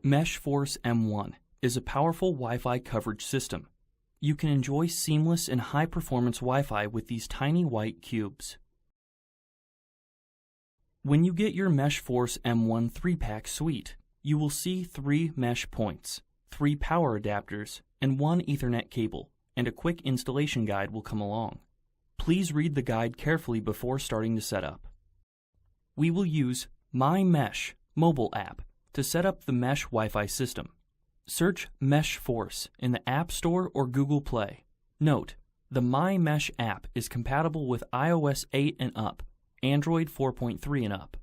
MeshForce M1 is a powerful Wi-Fi coverage system. You can enjoy seamless and high-performance Wi-Fi with these tiny white cubes. When you get your MeshForce M1 3-pack suite, you will see 3 mesh points, 3 power adapters, and 1 Ethernet cable, and a quick installation guide will come along. Please read the guide carefully before starting to set up. We will use MyMesh mobile app to set up the Mesh Wi-Fi system. Search MeshForce in the App Store or Google Play. Note, the MyMesh app is compatible with iOS 8 and up, Android 4.3 and up.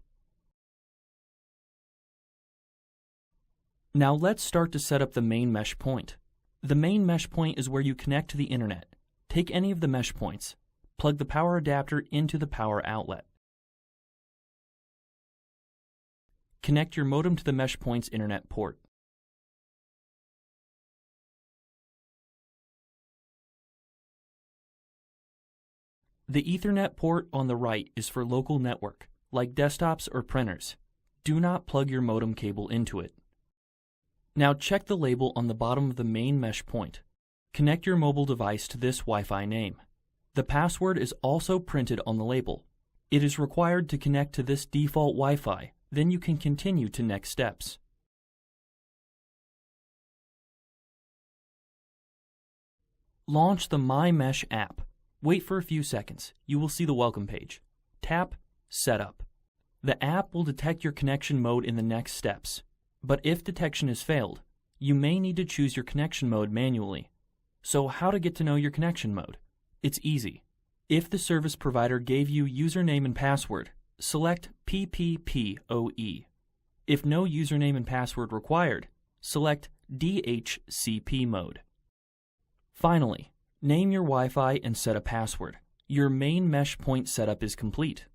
Now let's start to set up the main mesh point. The main mesh point is where you connect to the internet. Take any of the mesh points. Plug the power adapter into the power outlet. Connect your modem to the mesh point's internet port. The Ethernet port on the right is for local network, like desktops or printers. Do not plug your modem cable into it. Now check the label on the bottom of the main mesh point. Connect your mobile device to this Wi-Fi name. The password is also printed on the label. It is required to connect to this default Wi-Fi, then you can continue to next steps. Launch the MyMesh app. Wait for a few seconds. You will see the welcome page. Tap Setup. The app will detect your connection mode in the next steps. But if detection has failed, you may need to choose your connection mode manually. So how to get to know your connection mode? It's easy. If the service provider gave you username and password, select PPPoE. If no username and password required, select DHCP mode. Finally, name your Wi-Fi and set a password. Your main mesh point setup is complete.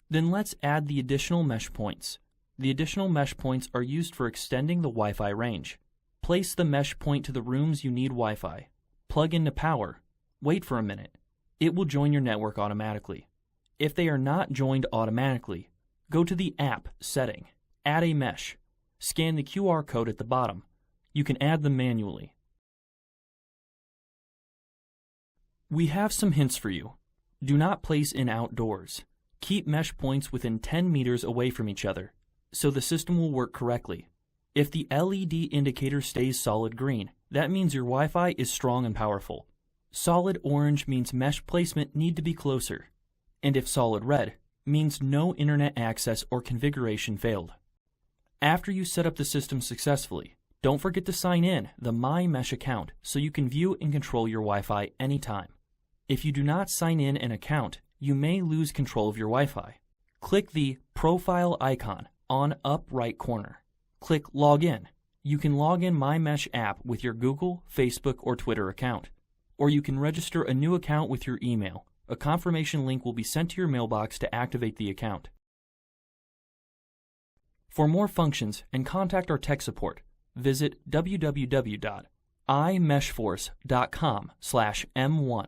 Then let's add the additional mesh points. The additional mesh points are used for extending the Wi-Fi range. Place the mesh point to the rooms you need Wi-Fi. Plug into power. Wait for a minute. It will join your network automatically. If they are not joined automatically, go to the App setting. Add a mesh. Scan the QR code at the bottom. You can add them manually. We have some hints for you. Do not place in outdoors. Keep mesh points within 10 meters away from each other, so the system will work correctly. If the LED indicator stays solid green, that means your Wi-Fi is strong and powerful. Solid orange means mesh placement need to be closer. And if solid red, means no internet access or configuration failed. After you set up the system successfully, don't forget to sign in the MyMesh account so you can view and control your Wi-Fi anytime. If you do not sign in an account, you may lose control of your Wi-Fi. Click the profile icon on up right corner. Click Login. You can log in MyMesh app with your Google, Facebook, or Twitter account. Or you can register a new account with your email. A confirmation link will be sent to your mailbox to activate the account. For more functions and contact our tech support, visit www.imeshforce.com/M1.